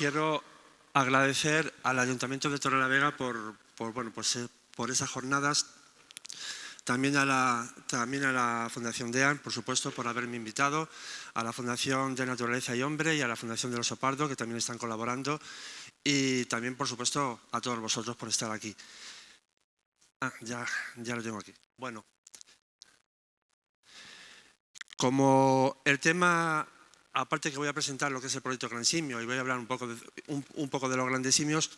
quiero agradecer al Ayuntamiento de Torrelavega por esas jornadas, también a la Fundación DEAN, por supuesto, por haberme invitado, a la Fundación de Naturaleza y Hombre y a la Fundación del Oso Pardo, que también están colaborando, y también, por supuesto, a todos vosotros por estar aquí. Ya lo tengo aquí. Bueno, como el tema, aparte que voy a presentar lo que es el proyecto Gran Simio y voy a hablar un poco de los grandes simios,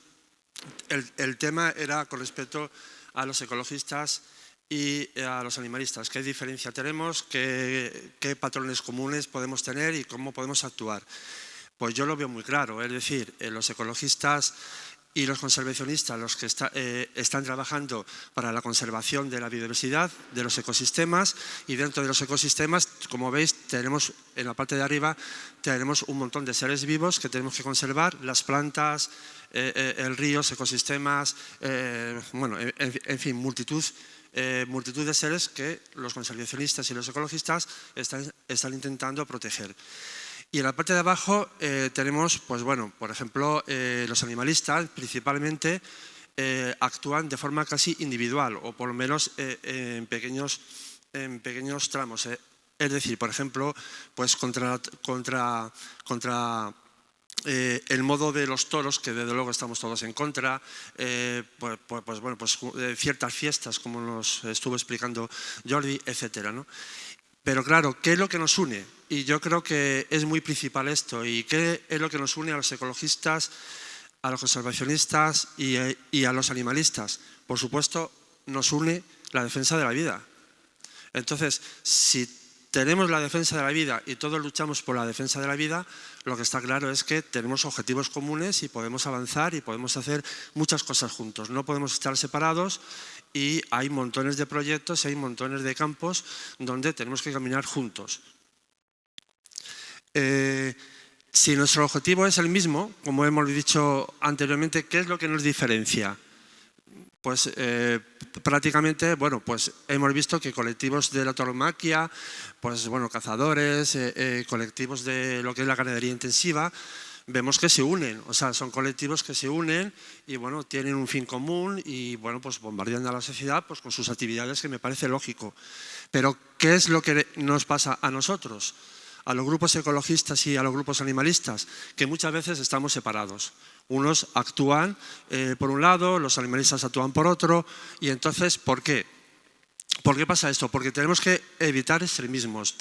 el tema era con respecto a los ecologistas y a los animalistas. ¿Qué diferencia tenemos? ¿Qué patrones comunes podemos tener y cómo podemos actuar? Pues yo lo veo muy claro, es decir, los ecologistas y los conservacionistas, los que están trabajando para la conservación de la biodiversidad, de los ecosistemas, y dentro de los ecosistemas, como veis, tenemos en la parte de arriba tenemos un montón de seres vivos que tenemos que conservar, las plantas, el ríos, ecosistemas, en fin, multitud de seres que los conservacionistas y los ecologistas están intentando proteger. Y en la parte de abajo tenemos, por ejemplo, los animalistas principalmente actúan de forma casi individual o por lo menos en pequeños tramos. Es decir, por ejemplo, pues contra el modo de los toros, que desde luego estamos todos en contra, ciertas fiestas, como nos estuvo explicando Jordi, etcétera, ¿no? Pero claro, ¿qué es lo que nos une? Y yo creo que es muy principal esto. ¿Y qué es lo que nos une a los ecologistas, a los conservacionistas y a los animalistas? Por supuesto, nos une la defensa de la vida. Entonces, si tenemos la defensa de la vida y todos luchamos por la defensa de la vida, lo que está claro es que tenemos objetivos comunes y podemos avanzar y podemos hacer muchas cosas juntos. No podemos estar separados y hay montones de proyectos, hay montones de campos donde tenemos que caminar juntos. Si nuestro objetivo es el mismo, como hemos dicho anteriormente, ¿qué es lo que nos diferencia? Pues prácticamente, hemos visto que colectivos de la tauromaquia, cazadores, colectivos de lo que es la ganadería intensiva, vemos que se unen, o sea, son colectivos que se unen y tienen un fin común y bombardean a la sociedad con sus actividades, que me parece lógico. Pero ¿qué es lo que nos pasa a nosotros? A los grupos ecologistas y a los grupos animalistas, que muchas veces estamos separados. Unos actúan por un lado, los animalistas actúan por otro, y entonces, ¿por qué? ¿Por qué pasa esto? Porque tenemos que evitar extremismos.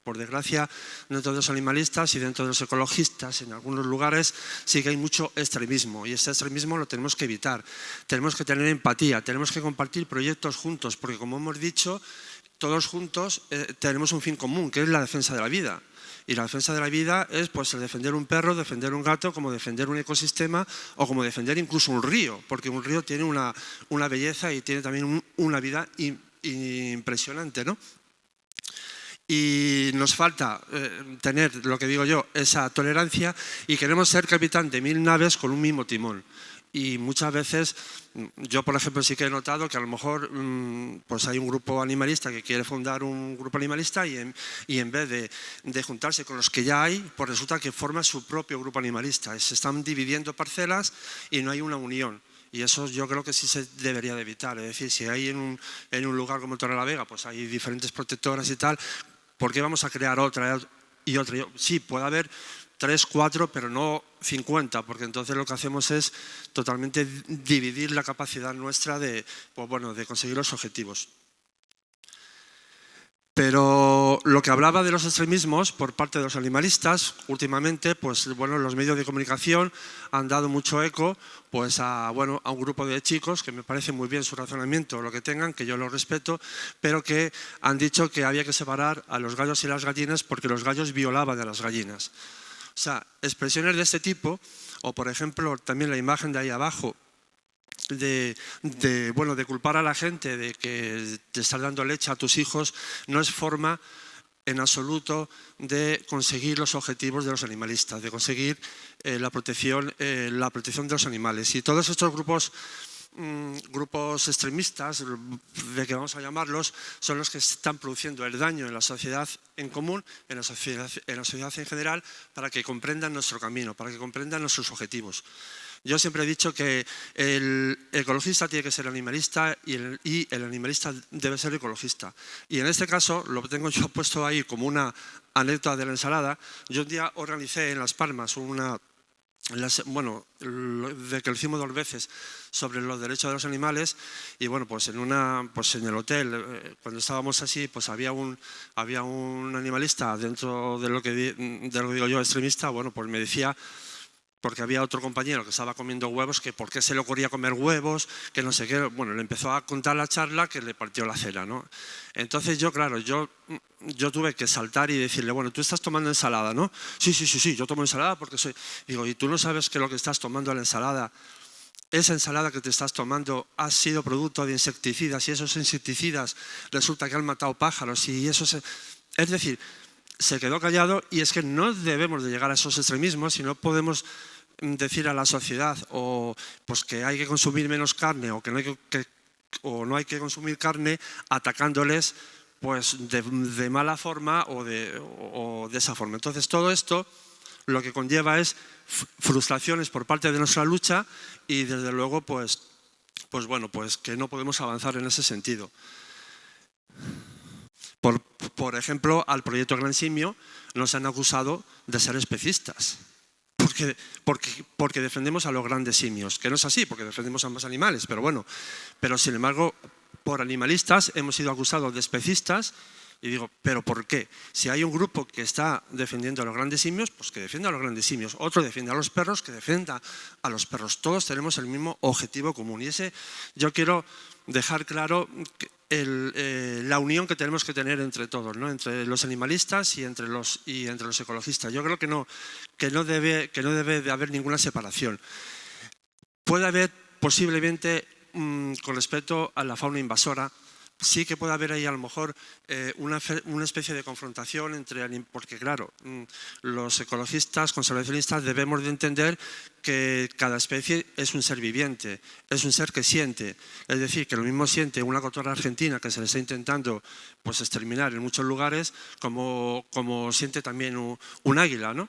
Por desgracia, dentro de los animalistas y dentro de los ecologistas, en algunos lugares sí que hay mucho extremismo, y este extremismo lo tenemos que evitar. Tenemos que tener empatía, tenemos que compartir proyectos juntos, porque como hemos dicho, todos juntos tenemos un fin común, que es la defensa de la vida. Y la defensa de la vida es el defender un perro, defender un gato, como defender un ecosistema o como defender incluso un río, porque un río tiene una belleza y tiene también una vida impresionante, ¿no? Y nos falta tener, lo que digo yo, esa tolerancia, y queremos ser capitán de 1000 naves con un mismo timón. Y muchas veces, yo por ejemplo sí que he notado que a lo mejor hay un grupo animalista que quiere fundar un grupo animalista y en vez de juntarse con los que ya hay, pues resulta que forma su propio grupo animalista. Se están dividiendo parcelas y no hay una unión. Y eso yo creo que sí se debería de evitar. Es decir, si hay en un lugar como Torrelavega, pues hay diferentes protectoras y tal, ¿por qué vamos a crear otra y otra? Sí, puede haber 3, 4, pero no 50, porque entonces lo que hacemos es totalmente dividir la capacidad nuestra de conseguir los objetivos. Pero lo que hablaba de los extremismos por parte de los animalistas, últimamente, los medios de comunicación han dado mucho eco a un grupo de chicos, que me parece muy bien su razonamiento, lo que tengan, que yo lo respeto, pero que han dicho que había que separar a los gallos y las gallinas porque los gallos violaban a las gallinas. O sea, expresiones de este tipo, o por ejemplo también la imagen de ahí abajo, de culpar a la gente de que te estás dando leche a tus hijos, no es forma en absoluto de conseguir los objetivos de los animalistas, de conseguir la protección de los animales. Y todos estos grupos grupos extremistas, de que vamos a llamarlos, son los que están produciendo el daño en la sociedad en común, en la sociedad en general, para que comprendan nuestro camino, para que comprendan nuestros objetivos. Yo siempre he dicho que el ecologista tiene que ser animalista y el animalista debe ser ecologista. Y en este caso, lo tengo yo puesto ahí como una anécdota de la ensalada. Yo un día organicé en Las Palmas de que lo hicimos 2 veces sobre los derechos de los animales y bueno, pues en el hotel, cuando estábamos así, pues había un animalista dentro de lo que digo yo extremista, bueno, pues me decía, porque había otro compañero que estaba comiendo huevos, que por qué se le ocurría comer huevos, que no sé qué. Bueno, le empezó a contar la charla que le partió la cera, ¿no? Entonces yo, claro, yo tuve que saltar y decirle, bueno, tú estás tomando ensalada, ¿no? Sí, yo tomo ensalada porque soy... Digo, ¿y tú no sabes que lo que estás tomando en la ensalada, esa ensalada que te estás tomando ha sido producto de insecticidas y esos insecticidas resulta que han matado pájaros y eso es decir, se quedó callado y es que no debemos de llegar a esos extremismos y no podemos decir a la sociedad o pues que hay que consumir menos carne o que no hay que consumir carne atacándoles pues de mala forma o de esa forma. Entonces todo esto lo que conlleva es frustraciones por parte de nuestra lucha y desde luego pues que no podemos avanzar en ese sentido. Por ejemplo, al proyecto Gran Simio nos han acusado de ser especistas. Porque defendemos a los grandes simios, que no es así, porque defendemos a ambos animales, pero sin embargo, por animalistas hemos sido acusados de especistas y digo, ¿pero por qué? Si hay un grupo que está defendiendo a los grandes simios, pues que defienda a los grandes simios, otro defiende a los perros, que defienda a los perros, todos tenemos el mismo objetivo común y ese yo quiero dejar claro la unión que tenemos que tener entre todos, ¿no? Entre los animalistas y entre los ecologistas. Yo creo que no debe de haber ninguna separación. Puede haber posiblemente, con respecto a la fauna invasora, sí que puede haber ahí a lo mejor una especie de confrontación porque claro, los ecologistas, conservacionistas debemos de entender que cada especie es un ser viviente, es un ser que siente, es decir, que lo mismo siente una cotorra argentina que se le está intentando pues exterminar en muchos lugares como siente también un águila, ¿no?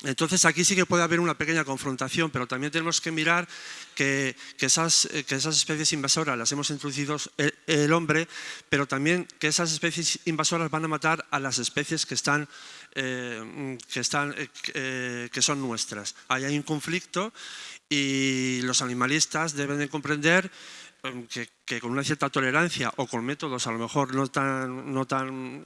Entonces aquí sí que puede haber una pequeña confrontación, pero también tenemos que mirar que esas especies invasoras las hemos introducido el hombre, pero también que esas especies invasoras van a matar a las especies que son nuestras. Ahí hay un conflicto y los animalistas deben de comprender que con una cierta tolerancia o con métodos a lo mejor no tan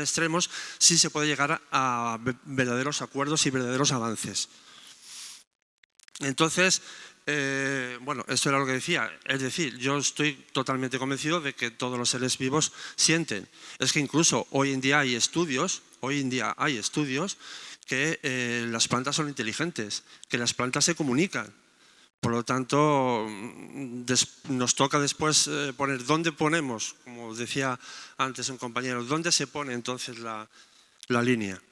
extremos, sí se puede llegar a verdaderos acuerdos y verdaderos avances. Entonces, esto era lo que decía, es decir, yo estoy totalmente convencido de que todos los seres vivos sienten. Es que incluso hoy en día hay estudios que las plantas son inteligentes, que las plantas se comunican. Por lo tanto, nos toca después poner dónde ponemos, como decía antes un compañero, dónde se pone entonces la línea.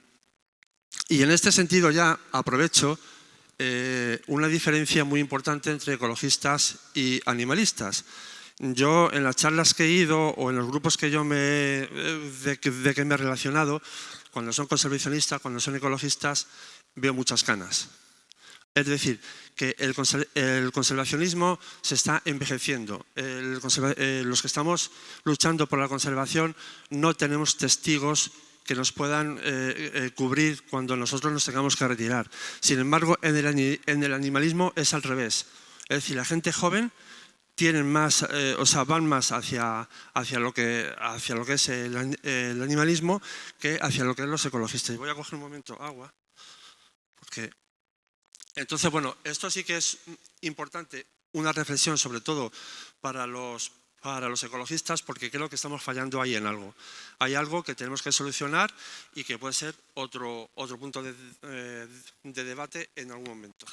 Y en este sentido ya aprovecho una diferencia muy importante entre ecologistas y animalistas. Yo en las charlas que he ido o en los grupos que de que me he relacionado, cuando son conservacionistas, cuando son ecologistas, veo muchas canas. Es decir, que el conservacionismo se está envejeciendo. Los que estamos luchando por la conservación no tenemos testigos que nos puedan cubrir cuando nosotros nos tengamos que retirar. Sin embargo, en el animalismo es al revés. Es decir, la gente joven van más hacia lo que es el animalismo que hacia lo que es los ecologistas. Y voy a coger un momento agua, porque... Entonces, esto sí que es importante, una reflexión sobre todo para los ecologistas, porque creo que estamos fallando ahí en algo. Hay algo que tenemos que solucionar y que puede ser otro punto de debate en algún momento.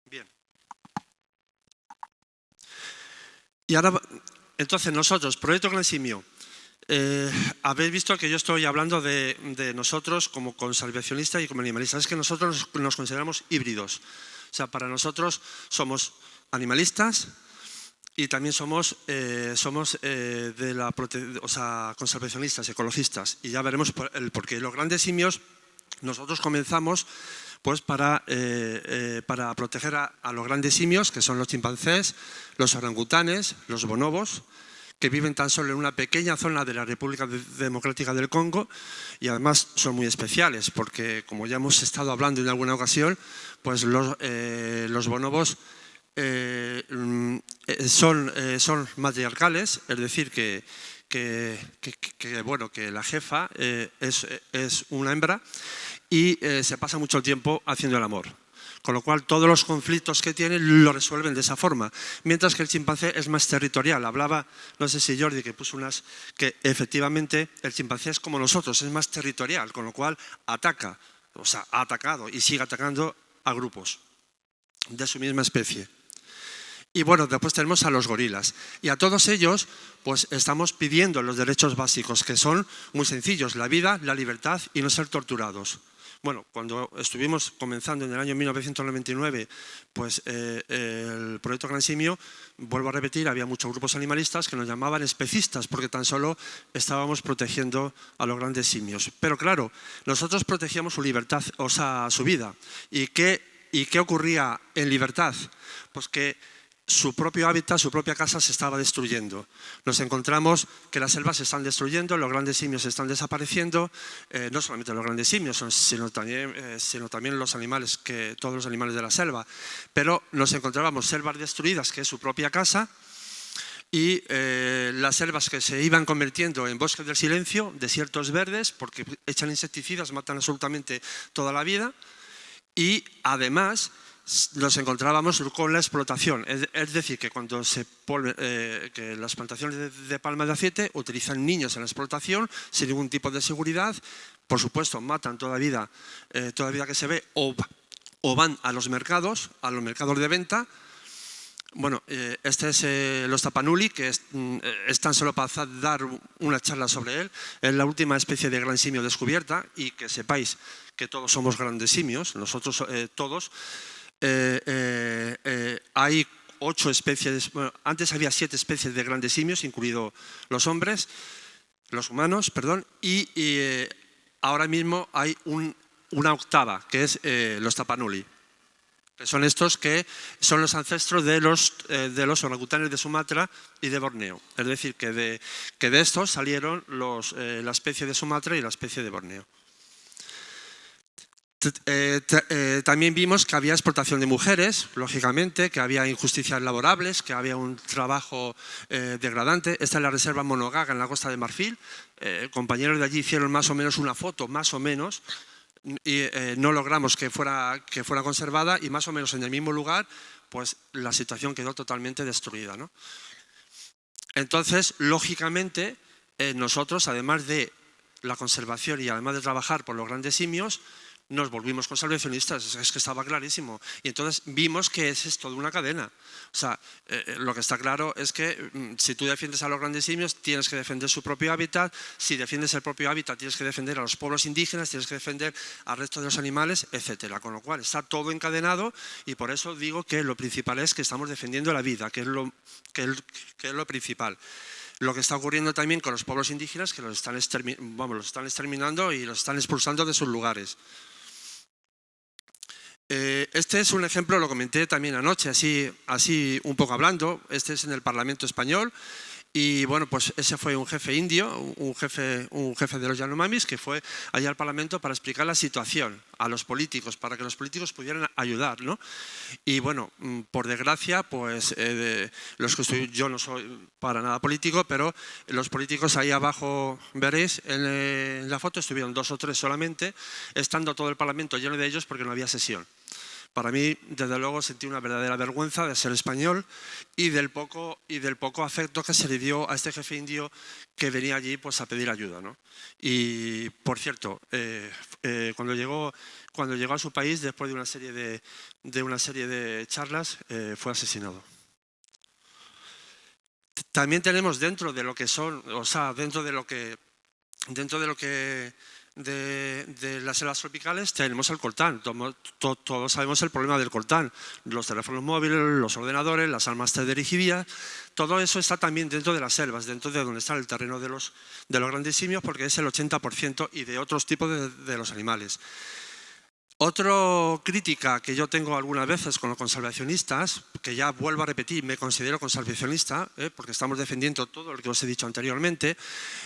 Bien. Y ahora entonces nosotros, Proyecto Gran Simio, habéis visto que yo estoy hablando de nosotros como conservacionistas y como animalistas. Es que nosotros nos consideramos híbridos. O sea, para nosotros somos animalistas y también somos conservacionistas, ecologistas. Y ya veremos el porqué. Los grandes simios, nosotros comenzamos pues para proteger a los grandes simios, que son los chimpancés, los orangutanes, los bonobos, que viven tan solo en una pequeña zona de la República Democrática del Congo y además son muy especiales porque, como ya hemos estado hablando en alguna ocasión, pues los bonobos son matriarcales, es decir, que la jefa es una hembra y se pasa mucho tiempo haciendo el amor. Con lo cual, todos los conflictos que tienen lo resuelven de esa forma. Mientras que el chimpancé es más territorial. Hablaba, no sé si Jordi, que puso que efectivamente el chimpancé es como nosotros, es más territorial, con lo cual ataca, o sea, ha atacado y sigue atacando a grupos de su misma especie. Y bueno, después tenemos a los gorilas. Y a todos ellos, pues estamos pidiendo los derechos básicos, que son muy sencillos: la vida, la libertad y no ser torturados. Bueno, cuando estuvimos comenzando en el año 1999, pues el Proyecto Gran Simio, vuelvo a repetir, había muchos grupos animalistas que nos llamaban especistas porque tan solo estábamos protegiendo a los grandes simios. Pero claro, nosotros protegíamos su libertad, o sea, su vida. ¿Y qué ocurría en libertad? Pues que su propio hábitat, su propia casa se estaba destruyendo. Nos encontramos que las selvas se están destruyendo, los grandes simios están desapareciendo, no solamente los grandes simios, sino también los animales, todos los animales de la selva. Pero nos encontrábamos selvas destruidas, que es su propia casa, y las selvas que se iban convirtiendo en bosques del silencio, desiertos verdes, porque echan insecticidas, matan absolutamente toda la vida, y además nos encontrábamos con la explotación, es decir, que cuando que las plantaciones de palma de aceite utilizan niños en la explotación sin ningún tipo de seguridad, por supuesto matan toda vida que se ve o van a los mercados de venta. Bueno, este es los tapanuli, que es tan solo para dar una charla sobre él. Es la última especie de gran simio descubierta y que sepáis que todos somos grandes simios, nosotros todos. Hay 8 especies, bueno, antes había 7 especies de grandes simios, incluidos los humanos, y ahora mismo hay una octava, que es los tapanuli, que son estos que son los ancestros de los orangutanes de Sumatra y de Borneo. Es decir, que de estos salieron la especie de Sumatra y la especie de Borneo. También vimos que había explotación de mujeres, lógicamente, que había injusticias laborables, que había un trabajo degradante. Esta es la reserva Monogaga en la Costa de Marfil. Compañeros de allí hicieron más o menos una foto, más o menos, y no logramos que fuera conservada, y más o menos en el mismo lugar, pues la situación quedó totalmente destruida, ¿no? Entonces, lógicamente, nosotros, además de la conservación y además de trabajar por los grandes simios, nos volvimos conservacionistas, es que estaba clarísimo. Y entonces vimos que es toda una cadena. O sea, lo que está claro es que si tú defiendes a los grandes simios, tienes que defender su propio hábitat. Si defiendes el propio hábitat, tienes que defender a los pueblos indígenas, tienes que defender al resto de los animales, etcétera. Con lo cual está todo encadenado, y por eso digo que lo principal es que estamos defendiendo la vida, que es lo principal. Lo que está ocurriendo también con los pueblos indígenas, que los están exterminando y los están expulsando de sus lugares. Este es un ejemplo, lo comenté también anoche, así un poco hablando. Este es en el Parlamento español. Y bueno, pues ese fue un jefe indio, un jefe de los Yanomamis, que fue allá al Parlamento para explicar la situación a los políticos, para que los políticos pudieran ayudar, ¿no? Y bueno, por desgracia, pues yo no soy para nada político, pero los políticos ahí abajo, veréis, en la foto estuvieron 2 o 3 solamente, estando todo el Parlamento lleno de ellos porque no había sesión. Para mí, desde luego, sentí una verdadera vergüenza de ser español y del poco afecto que se le dio a este jefe indio que venía allí pues, a pedir ayuda, ¿no? Y, por cierto, cuando llegó a su país, después de una serie de charlas, fue asesinado. También tenemos dentro de lo que son, o sea, dentro de las selvas tropicales tenemos el coltán. Todos sabemos el problema del coltán. Los teléfonos móviles, los ordenadores, las armas de dirigidas, todo eso está también dentro de las selvas, dentro de donde está el terreno de los grandes simios, porque es el 80% y de otros tipos de los animales. Otra crítica que yo tengo algunas veces con los conservacionistas, que ya vuelvo a repetir, me considero conservacionista, porque estamos defendiendo todo lo que os he dicho anteriormente,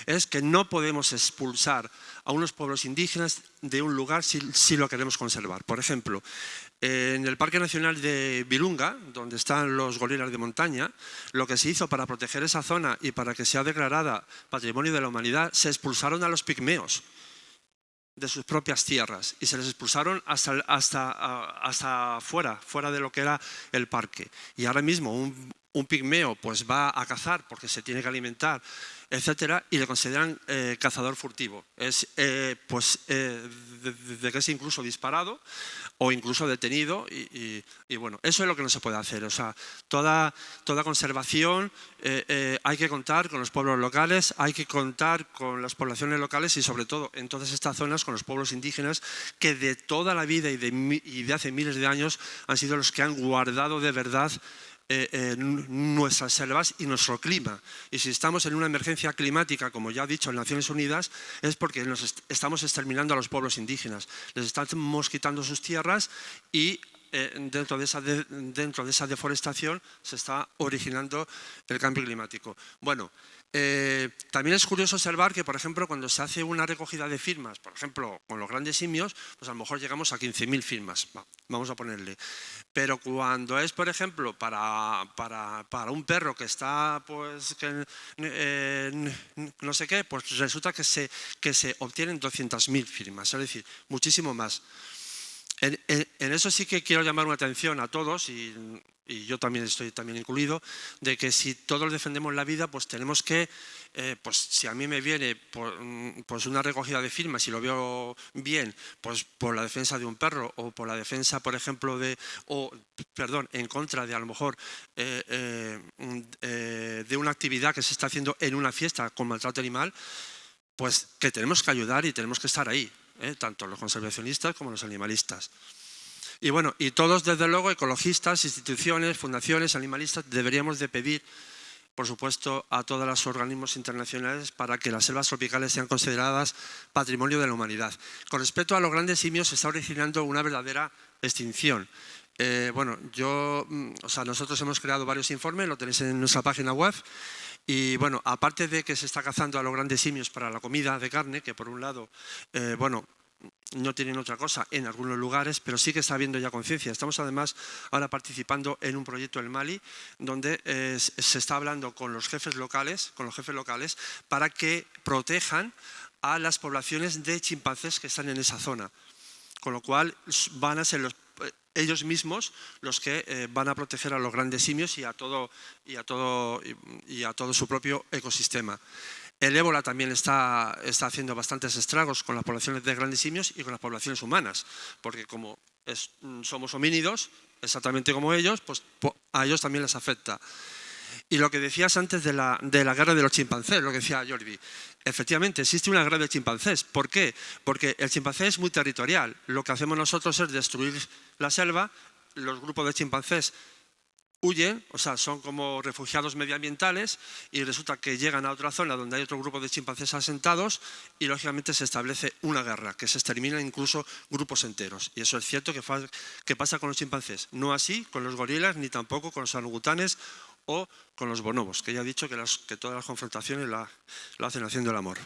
es que no podemos expulsar a unos pueblos indígenas de un lugar si lo queremos conservar. Por ejemplo, en el Parque Nacional de Virunga, donde están los gorilas de montaña, lo que se hizo para proteger esa zona y para que sea declarada Patrimonio de la Humanidad, se expulsaron a los pigmeos de sus propias tierras y se les expulsaron hasta fuera de lo que era el parque. Y ahora mismo un pigmeo pues va a cazar porque se tiene que alimentar, etcétera, y le consideran cazador furtivo. Es de que es incluso disparado o incluso detenido y bueno, eso es lo que no se puede hacer. O sea, toda conservación hay que contar con los pueblos locales, hay que contar con las poblaciones locales y sobre todo en todas estas zonas con los pueblos indígenas que de toda la vida y de hace miles de años han sido los que han guardado de verdad nuestras selvas y nuestro clima. Y si estamos en una emergencia climática, como ya ha dicho en Naciones Unidas, es porque estamos exterminando a los pueblos indígenas. Les estamos quitando sus tierras y dentro de esa deforestación se está originando el cambio climático. Bueno, también es curioso observar que, por ejemplo, cuando se hace una recogida de firmas, por ejemplo, con los grandes simios, pues a lo mejor llegamos a 15.000 firmas, vamos a ponerle. Pero cuando es, por ejemplo, para un perro que está, pues, no sé qué, pues resulta que se obtienen 200.000 firmas, es decir, muchísimo más. En eso sí que quiero llamar una atención a todos y yo también estoy incluido, de que si todos defendemos la vida, pues tenemos que, pues si a mí me viene pues una recogida de firmas y lo veo bien, pues por la defensa de un perro o por la defensa, por ejemplo, en contra de a lo mejor de una actividad que se está haciendo en una fiesta con maltrato animal, pues que tenemos que ayudar y tenemos que estar ahí. Tanto los conservacionistas como los animalistas. Y bueno, y todos desde luego, ecologistas, instituciones, fundaciones, animalistas, deberíamos de pedir, por supuesto, a todos los organismos internacionales para que las selvas tropicales sean consideradas patrimonio de la humanidad. Con respecto a los grandes simios, se está originando una verdadera extinción. Nosotros hemos creado varios informes, lo tenéis en nuestra página web. Y bueno, aparte de que se está cazando a los grandes simios para la comida de carne, que por un lado, no tienen otra cosa en algunos lugares, pero sí que está habiendo ya conciencia. Estamos además ahora participando en un proyecto en Mali, donde se está hablando con los jefes locales, para que protejan a las poblaciones de chimpancés que están en esa zona. Con lo cual van a ser ellos mismos los que van a proteger a los grandes simios y a todo su propio ecosistema. El ébola también está haciendo bastantes estragos con las poblaciones de grandes simios y con las poblaciones humanas, porque como somos homínidos, exactamente como ellos, pues a ellos también les afecta. Y lo que decías antes de la guerra de los chimpancés, lo que decía Jordi, efectivamente existe una guerra de chimpancés. ¿Por qué? Porque el chimpancé es muy territorial. Lo que hacemos nosotros es destruir la selva, los grupos de chimpancés huyen, o sea, son como refugiados medioambientales y resulta que llegan a otra zona donde hay otro grupo de chimpancés asentados y lógicamente se establece una guerra, que se exterminan incluso grupos enteros. Y eso es cierto que pasa con los chimpancés. No así con los gorilas ni tampoco con los orangutanes o con los bonobos, que ya he dicho que todas las confrontaciones lo hacen haciendo el amor.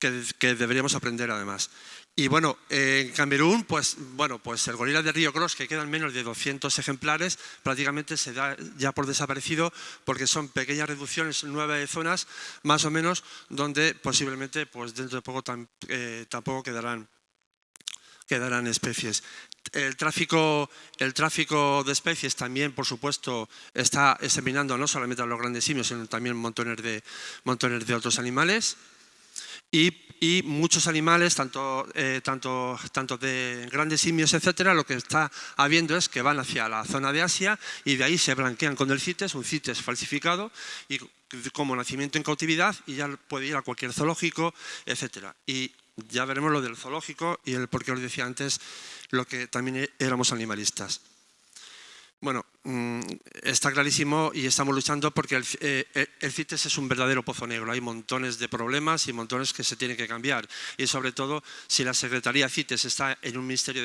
Que deberíamos aprender además. Y bueno, en Camerún, pues el gorila de Río Cross, que quedan menos de 200 ejemplares, prácticamente se da ya por desaparecido porque son pequeñas reducciones en 9 zonas, más o menos, donde posiblemente pues dentro de poco tampoco quedarán especies. El tráfico de especies también, por supuesto, está exterminando no solamente a los grandes simios, sino también montones de otros animales. Y muchos animales, tanto de grandes simios, etcétera, lo que está habiendo es que van hacia la zona de Asia y de ahí se blanquean con el CITES, un CITES falsificado, y como nacimiento en cautividad, y ya puede ir a cualquier zoológico, etcétera. Y ya veremos lo del zoológico y el por qué os decía antes lo que también éramos animalistas. Bueno, está clarísimo y estamos luchando porque el CITES es un verdadero pozo negro. Hay montones de problemas y montones que se tienen que cambiar. Y sobre todo, si la Secretaría CITES está en un Ministerio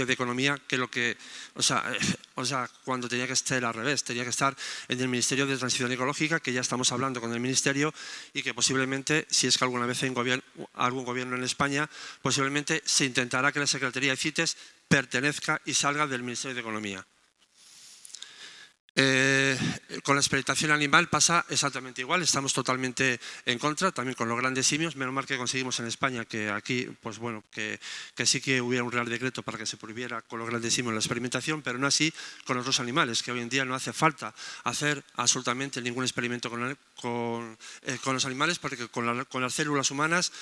de Economía, que lo que, o sea, cuando tenía que estar al revés, tenía que estar en el Ministerio de Transición Ecológica, que ya estamos hablando con el Ministerio y que posiblemente, si es que alguna vez hay algún gobierno en España, posiblemente se intentará que la Secretaría de CITES pertenezca y salga del Ministerio de Economía. Con la experimentación animal pasa exactamente igual, estamos totalmente en contra, también con los grandes simios. Menos mal que conseguimos en España que aquí, pues bueno, que sí que hubiera un real decreto para que se prohibiera con los grandes simios la experimentación, pero no así con otros animales, que hoy en día no hace falta hacer absolutamente ningún experimento con los animales, porque con las células humanas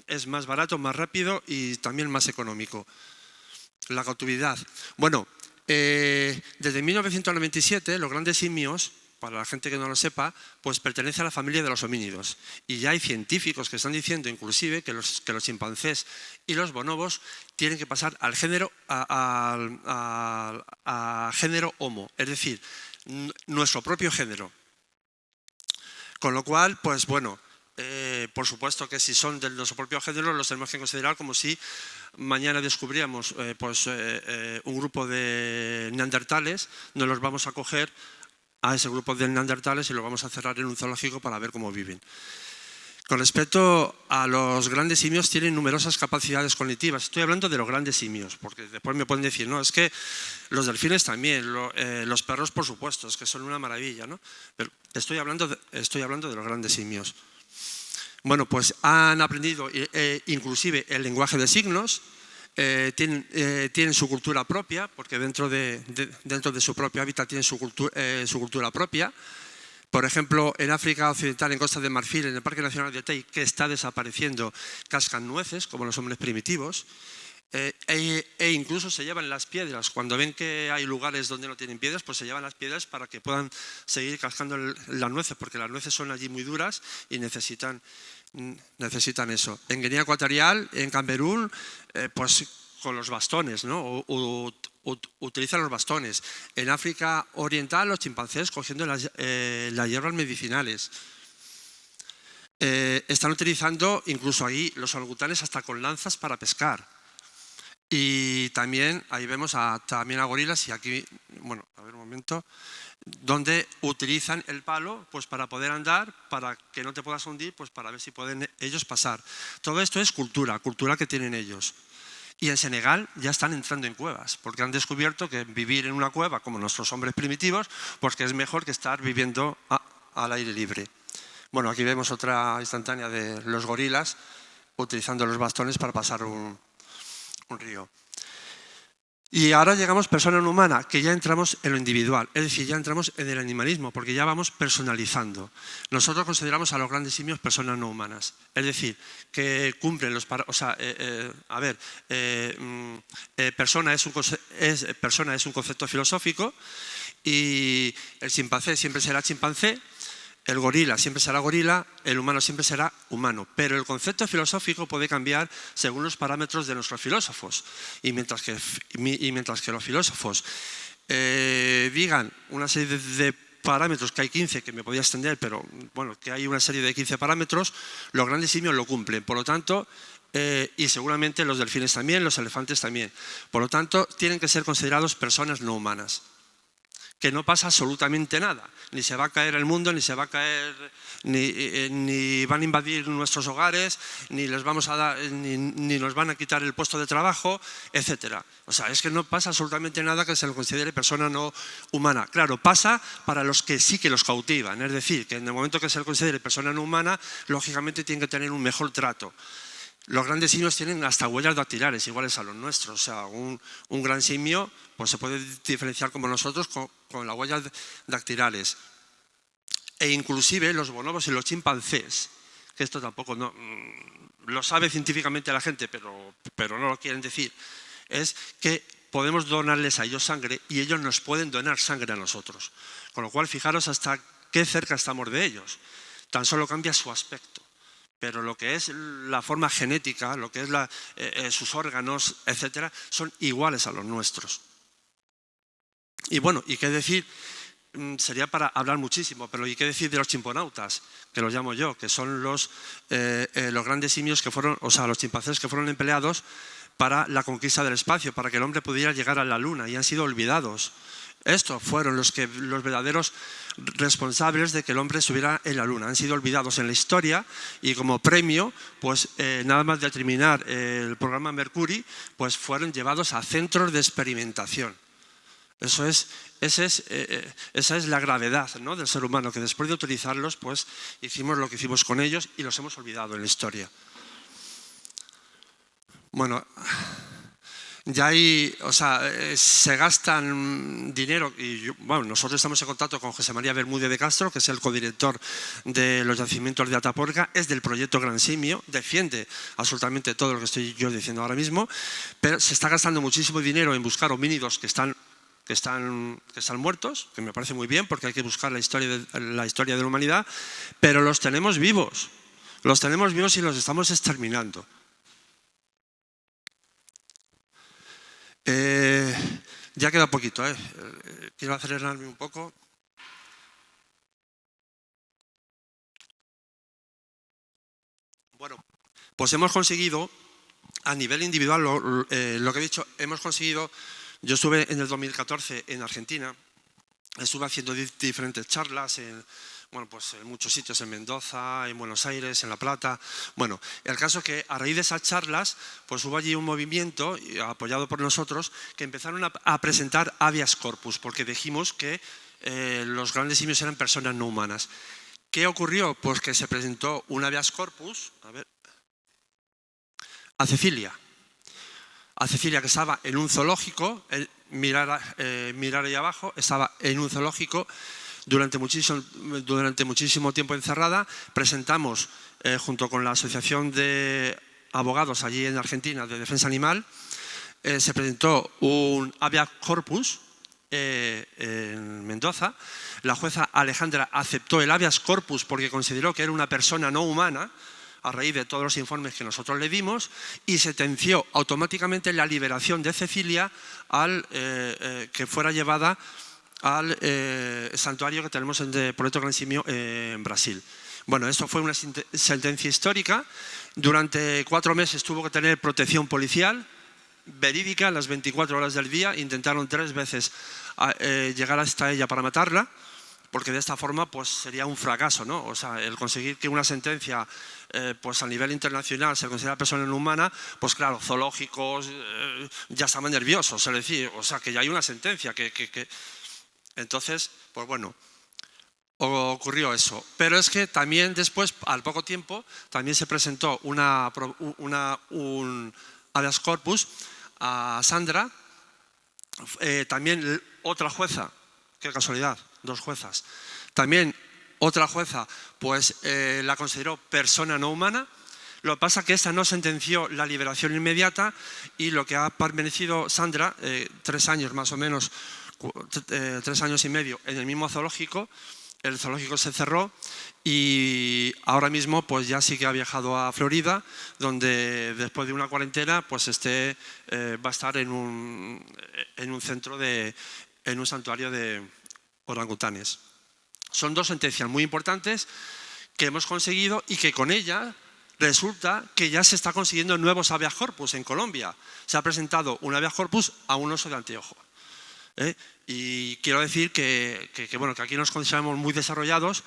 es más barato, más rápido y también más económico. La cautividad. Bueno, desde 1997 los grandes simios, para la gente que no lo sepa, pues pertenece a la familia de los homínidos. Y ya hay científicos que están diciendo inclusive que los chimpancés y los bonobos tienen que pasar al género, a género Homo, es decir, nuestro propio género. Con lo cual, pues bueno, por supuesto que si son de nuestro propio género los tenemos que considerar como si mañana descubríamos un grupo de neandertales, nos los vamos a coger a ese grupo de neandertales y lo vamos a cerrar en un zoológico para ver cómo viven. Con respecto a los grandes simios, tienen numerosas capacidades cognitivas. Estoy hablando de los grandes simios, porque después me pueden decir, no, es que los delfines también, los perros por supuesto, es que son una maravilla, ¿no? Pero estoy hablando de los grandes simios. Bueno, pues han aprendido inclusive el lenguaje de signos, tienen su cultura propia, porque dentro de su propio hábitat tienen su cultura propia. Por ejemplo, en África Occidental, en Costa de Marfil, en el Parque Nacional de Teide, que está desapareciendo, cascan nueces, como los hombres primitivos, e incluso se llevan las piedras. Cuando ven que hay lugares donde no tienen piedras, pues se llevan las piedras para que puedan seguir cascando las nueces, porque las nueces son allí muy duras y necesitan eso. En Guinea Ecuatorial, en Camerún, pues con los bastones, ¿no? Utilizan los bastones. En África Oriental, los chimpancés cogiendo las hierbas medicinales. Están utilizando incluso ahí los orangutanes hasta con lanzas para pescar. Y también ahí vemos también a gorilas, y aquí, bueno, a ver un momento, donde utilizan el palo pues para poder andar, para que no te puedas hundir, pues para ver si pueden ellos pasar. Todo esto es cultura que tienen ellos. Y en Senegal ya están entrando en cuevas, porque han descubierto que vivir en una cueva, como nuestros hombres primitivos, pues que es mejor que estar viviendo al aire libre. Bueno, aquí vemos otra instantánea de los gorilas utilizando los bastones para pasar un río. Y ahora llegamos persona no humana, que ya entramos en lo individual, es decir, ya entramos en el animalismo, porque ya vamos personalizando. Nosotros consideramos a los grandes simios personas no humanas, es decir, que cumplen los persona es un concepto filosófico y el chimpancé siempre será chimpancé, el gorila siempre será gorila, el humano siempre será humano. Pero el concepto filosófico puede cambiar según los parámetros de nuestros filósofos. Y mientras que los filósofos digan una serie de parámetros, que hay 15, que me podía extender, pero bueno, que hay una serie de 15 parámetros, los grandes simios lo cumplen. Por lo tanto, y seguramente los delfines también, los elefantes también. Por lo tanto, tienen que ser considerados personas no humanas. Que no pasa absolutamente nada, ni se va a caer el mundo, ni se va a caer, ni van a invadir nuestros hogares, ni les vamos a dar, ni nos van a quitar el puesto de trabajo, etcétera. O sea, es que no pasa absolutamente nada que se lo considere persona no humana. Claro, pasa para los que sí que los cautivan, es decir, que en el momento que se lo considere persona no humana, lógicamente tienen que tener un mejor trato. Los grandes simios tienen hasta huellas dactilares iguales a los nuestros. O sea, un gran simio pues se puede diferenciar como nosotros con las huellas dactilares. E inclusive los bonobos y los chimpancés que esto tampoco lo sabe científicamente la gente, pero no lo quieren decir, es que podemos donarles a ellos sangre y ellos nos pueden donar sangre a nosotros. Con lo cual, fijaros hasta qué cerca estamos de ellos. Tan solo cambia su aspecto. Pero lo que es la forma genética, lo que es sus órganos, etcétera, son iguales a los nuestros. Y bueno, ¿y qué decir? Sería para hablar muchísimo, pero ¿y qué decir de los chimponautas? Que los llamo yo, que son los grandes simios que fueron, o sea, los chimpancés que fueron empleados para la conquista del espacio, para que el hombre pudiera llegar a la luna, y han sido olvidados. Estos fueron los verdaderos responsables de que el hombre estuviera en la luna. Han sido olvidados en la historia y como premio, pues nada más de terminar el programa Mercury, pues fueron llevados a centros de experimentación. Esa es la gravedad, ¿no?, del ser humano, que después de utilizarlos, pues hicimos lo que hicimos con ellos y los hemos olvidado en la historia. Bueno, ya se gastan dinero y nosotros estamos en contacto con José María Bermúdez de Castro, que es el codirector de los yacimientos de Atapuerca, es del proyecto Gran Simio, defiende absolutamente todo lo que estoy yo diciendo ahora mismo, pero se está gastando muchísimo dinero en buscar homínidos que están muertos, que me parece muy bien porque hay que buscar la historia de la humanidad, pero los tenemos vivos y los estamos exterminando. Ya queda poquito, quiero acelerarme un poco. Bueno, pues hemos conseguido, a nivel individual, lo que he dicho, hemos conseguido. Yo estuve en el 2014 en Argentina, estuve haciendo diferentes charlas en muchos sitios, en Mendoza, en Buenos Aires, en La Plata. Bueno, el caso es que a raíz de esas charlas, pues hubo allí un movimiento apoyado por nosotros que empezaron a presentar habeas corpus, porque dijimos que los grandes simios eran personas no humanas. ¿Qué ocurrió? Pues que se presentó un habeas corpus a Cecilia, que estaba en un zoológico, mirar ahí abajo, estaba en un zoológico durante muchísimo tiempo encerrada. Presentamos, junto con la Asociación de Abogados allí en Argentina de Defensa Animal, se presentó un habeas corpus en Mendoza. La jueza Alejandra aceptó el habeas corpus porque consideró que era una persona no humana, a raíz de todos los informes que nosotros le dimos, y sentenció automáticamente la liberación de Cecilia que fuera llevada al santuario que tenemos en el Proyecto Gran Simio en Brasil. Bueno, esto fue una sentencia histórica. Durante 4 meses tuvo que tener protección policial verídica las 24 horas del día. Intentaron 3 veces llegar hasta ella para matarla, porque de esta forma pues sería un fracaso, ¿no? O sea, el conseguir que una sentencia pues a nivel internacional se considera persona no humana, pues claro, zoológicos ya estaban nerviosos, es decir, o sea, que ya hay una sentencia Entonces, pues bueno, ocurrió eso. Pero es que también después, al poco tiempo, también se presentó un habeas corpus a Sandra, también otra jueza, qué casualidad, 2 juezas. También otra jueza pues la consideró persona no humana. Lo que pasa es que esta no sentenció la liberación inmediata y lo que ha permanecido Sandra, 3 años más o menos, 3 años y medio en el mismo zoológico. El zoológico se cerró y ahora mismo pues ya sí que ha viajado a Florida, donde después de una cuarentena pues va a estar en un centro en un santuario de orangutanes. Son 2 sentencias muy importantes que hemos conseguido y que con ella resulta que ya se está consiguiendo nuevos habeas corpus en Colombia. Se ha presentado un habeas corpus a un oso de anteojo. Y quiero decir que aquí nos consideramos muy desarrollados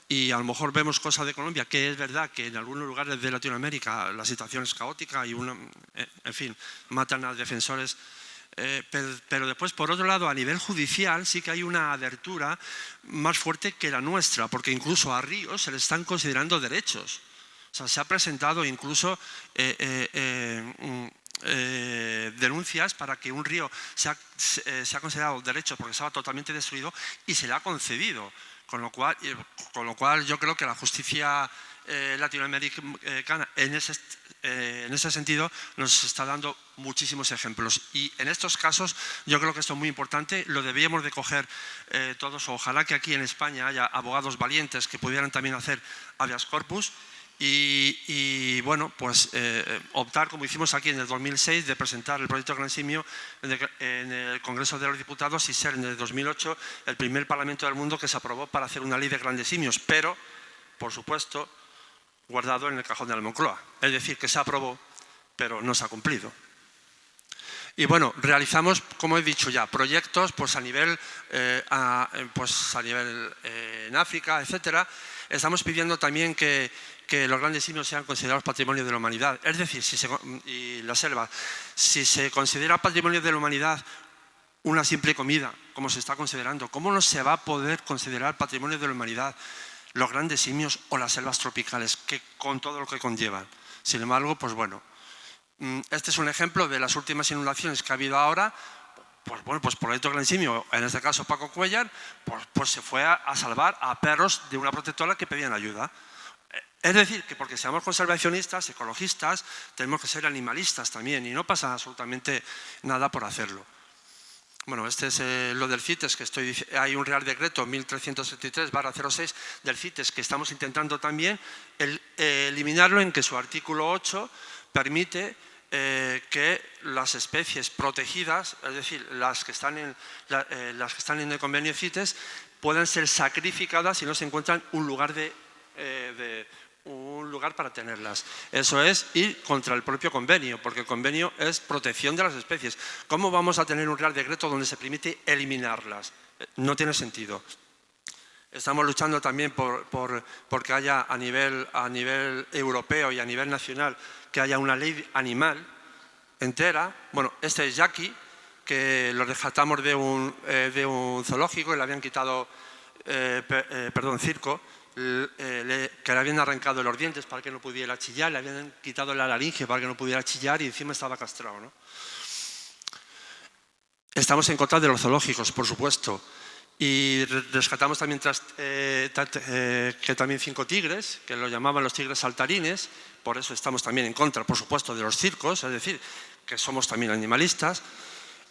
y a lo mejor vemos cosas de Colombia, que es verdad que en algunos lugares de Latinoamérica la situación es caótica y en fin, matan a defensores. Pero después, por otro lado, a nivel judicial sí que hay una abertura más fuerte que la nuestra, porque incluso a ríos se le están considerando derechos. O sea, se ha presentado incluso denuncias para que un río sea considerado derecho porque estaba totalmente destruido y se le ha concedido. Con lo cual yo creo que la justicia latinoamericana en ese sentido nos está dando muchísimos ejemplos. Y en estos casos yo creo que esto es muy importante, lo deberíamos de coger todos. Ojalá que aquí en España haya abogados valientes que pudieran también hacer habeas corpus y bueno, pues optar, como hicimos aquí en el 2006, de presentar el proyecto Gran Simio en el Congreso de los Diputados y ser en el 2008 el primer parlamento del mundo que se aprobó para hacer una ley de grandes simios, pero, por supuesto, guardado en el cajón de la Moncloa. Es decir, que se aprobó, pero no se ha cumplido. Y bueno, realizamos, como he dicho ya, proyectos pues a nivel en África, etcétera. Estamos pidiendo también que los grandes simios sean considerados patrimonio de la humanidad. Es decir, y la selva, si se considera patrimonio de la humanidad una simple comida, como se está considerando, ¿cómo no se va a poder considerar patrimonio de la humanidad los grandes simios o las selvas tropicales, con todo lo que conllevan? Sin embargo, pues bueno, este es un ejemplo de las últimas inundaciones que ha habido ahora. Pues bueno, pues Proyecto Gran Simio, en este caso Paco Cuellar, pues se fue a salvar a perros de una protectora que pedían ayuda. Es decir, que porque seamos conservacionistas, ecologistas, tenemos que ser animalistas también, y no pasa absolutamente nada por hacerlo. Bueno, este es lo del CITES, que hay un Real Decreto 1373/06 del CITES que estamos intentando también eliminarlo, en que su artículo 8 permite que las especies protegidas, es decir, las que están en el convenio CITES, puedan ser sacrificadas si no se encuentran un lugar para tenerlas. Eso es ir contra el propio convenio, porque el convenio es protección de las especies. ¿Cómo vamos a tener un Real Decreto donde se permite eliminarlas? No tiene sentido. Estamos luchando también porque haya a nivel europeo y a nivel nacional que haya una ley animal entera. Bueno, este es Jackie, que lo rescatamos de un zoológico y le habían quitado, circo, que le habían arrancado los dientes para que no pudiera chillar, le habían quitado la laringe para que no pudiera chillar y encima estaba castrado, ¿no? Estamos en contra de los zoológicos, por supuesto. Y rescatamos también también 5 tigres, que lo llamaban los tigres saltarines. Por eso estamos también en contra, por supuesto, de los circos, es decir, que somos también animalistas.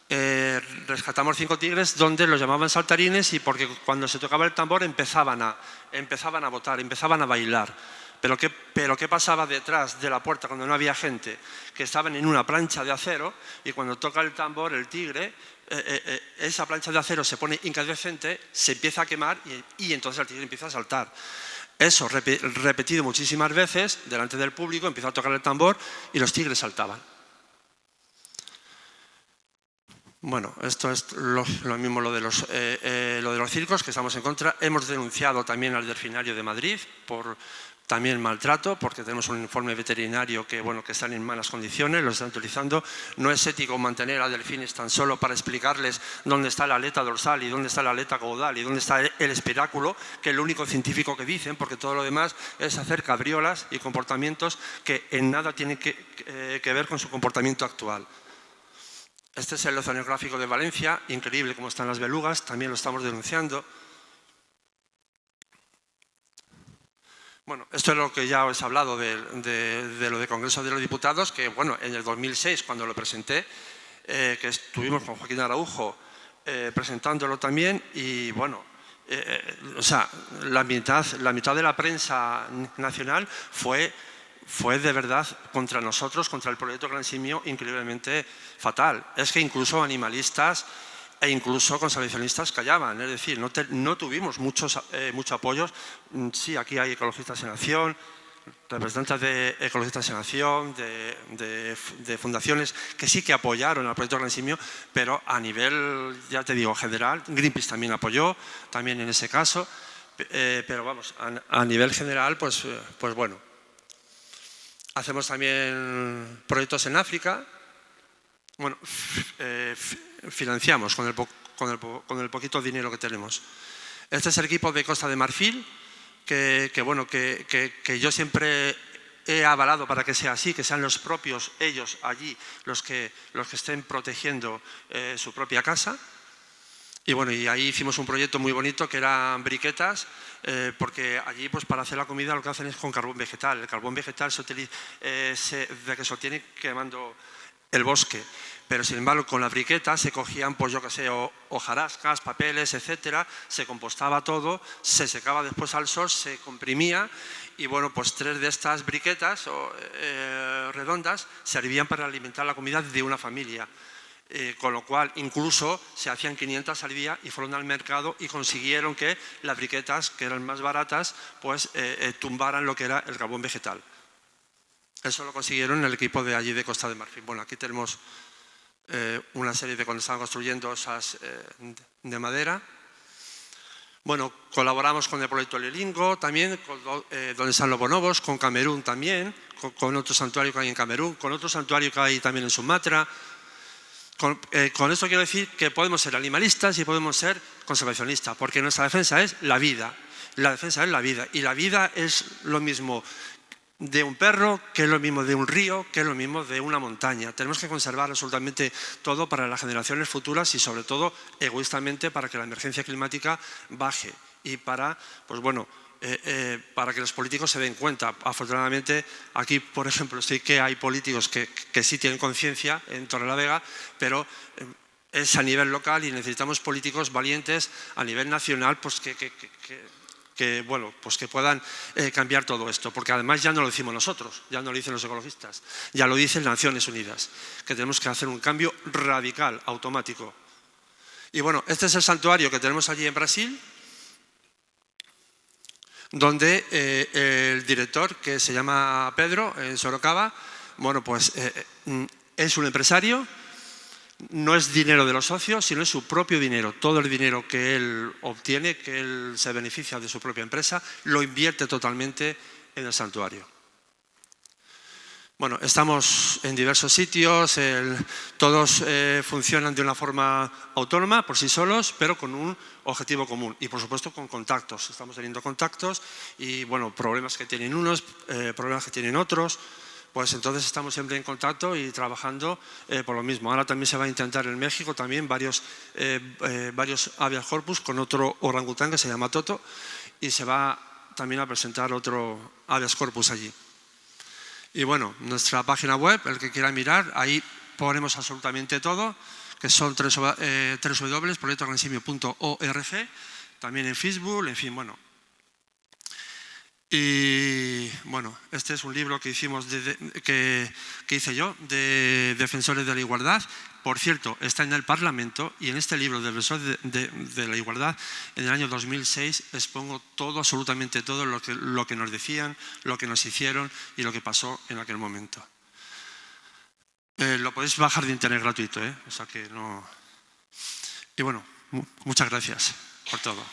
Rescatamos 5 tigres donde los llamaban saltarines, y porque cuando se tocaba el tambor empezaban a botar, empezaban a bailar. Pero ¿qué pasaba detrás de la puerta cuando no había gente? Que estaban en una plancha de acero, y cuando toca el tambor el tigre, esa plancha de acero se pone incandescente, se empieza a quemar y entonces el tigre empieza a saltar. Eso repetido muchísimas veces delante del público, empieza a tocar el tambor y los tigres saltaban. Bueno, esto es lo mismo lo de los circos, que estamos en contra. Hemos denunciado también al Delfinario de Madrid por también maltrato, porque tenemos un informe veterinario que están en malas condiciones, lo están utilizando. No es ético mantener a delfines tan solo para explicarles dónde está la aleta dorsal y dónde está la aleta caudal y dónde está el espiráculo, que es lo único científico que dicen, porque todo lo demás es hacer cabriolas y comportamientos que en nada tienen que ver con su comportamiento actual. Este es el oceanográfico de Valencia, increíble cómo están las belugas, también lo estamos denunciando. Bueno, esto es lo que ya os he hablado de lo de Congreso de los Diputados, que bueno, en el 2006, cuando lo presenté, que estuvimos con Joaquín Araujo presentándolo también, y bueno, la mitad de la prensa nacional fue de verdad contra nosotros, contra el proyecto Gran Simio, increíblemente fatal. Es que incluso animalistas e incluso conservacionistas callaban, es decir, no tuvimos mucho apoyo. Sí, aquí hay Ecologistas en Acción, representantes de Ecologistas en Acción, de fundaciones que sí que apoyaron al proyecto Gran Simio, pero a nivel, ya te digo, general, Greenpeace también apoyó, también en ese caso, pero vamos, a nivel general, pues bueno. Hacemos también proyectos en África. Bueno, financiamos con el poquito dinero que tenemos. Este es el equipo de Costa de Marfil, que yo siempre he avalado para que sea así, que sean los propios ellos allí los que estén protegiendo su propia casa. Y bueno, y ahí hicimos un proyecto muy bonito que eran briquetas, porque allí pues para hacer la comida lo que hacen es con carbón vegetal. El carbón vegetal se utiliza, de que se obtiene quemando el bosque. Pero sin embargo con la briqueta se cogían, pues yo qué sé, hojarascas, papeles, etcétera, se compostaba todo, se secaba después al sol, se comprimía y bueno, pues 3 de estas briquetas redondas servían para alimentar la comida de una familia. Con lo cual incluso se hacían 500 al día y fueron al mercado y consiguieron que las briquetas, que eran más baratas, pues tumbaran lo que era el carbón vegetal. Eso lo consiguieron el equipo de allí de Costa de Marfil. Bueno, aquí tenemos una serie de cuando estaban construyendo esas de madera. Bueno, colaboramos con el proyecto Lilingo también, donde están los bonobos, con Camerún también, con otro santuario que hay en Camerún, con otro santuario que hay también en Sumatra. Con esto quiero decir que podemos ser animalistas y podemos ser conservacionistas, porque nuestra defensa es la vida. La defensa es la vida, y la vida es lo mismo de un perro, que es lo mismo de un río, que es lo mismo de una montaña. Tenemos que conservar absolutamente todo para las generaciones futuras y sobre todo egoístamente para que la emergencia climática baje y para, pues bueno, para que los políticos se den cuenta. Afortunadamente, aquí, por ejemplo, sí que hay políticos que sí tienen conciencia en Torrelavega, pero es a nivel local y necesitamos políticos valientes a nivel nacional pues que puedan cambiar todo esto, porque además ya no lo decimos nosotros, ya no lo dicen los ecologistas, ya lo dicen las Naciones Unidas, que tenemos que hacer un cambio radical, automático. Y bueno, este es el santuario que tenemos allí en Brasil, donde el director, que se llama Pedro, en Sorocaba, bueno, pues es un empresario, no es dinero de los socios, sino es su propio dinero. Todo el dinero que él obtiene, que él se beneficia de su propia empresa, lo invierte totalmente en el santuario. Bueno, estamos en diversos sitios, todos funcionan de una forma autónoma, por sí solos, pero con un objetivo común y, por supuesto, con contactos. Estamos teniendo contactos y, bueno, problemas que tienen unos, problemas que tienen otros, pues entonces estamos siempre en contacto y trabajando por lo mismo. Ahora también se va a intentar en México también varios habeas corpus con otro orangután que se llama Toto y se va también a presentar otro habeas corpus allí. Y bueno, nuestra página web, el que quiera mirar, ahí ponemos absolutamente todo, que son www.proyectogransimio.org, también en Facebook, en fin, bueno. Y bueno, este es un libro que hicimos, que hice yo, de Defensores de la Igualdad. Por cierto, está en el Parlamento y en este libro de Defensores de la Igualdad, en el año 2006, expongo todo, absolutamente todo lo que nos decían, lo que nos hicieron y lo que pasó en aquel momento. Lo podéis bajar de internet gratuito, o sea que no... Y bueno, muchas gracias por todo.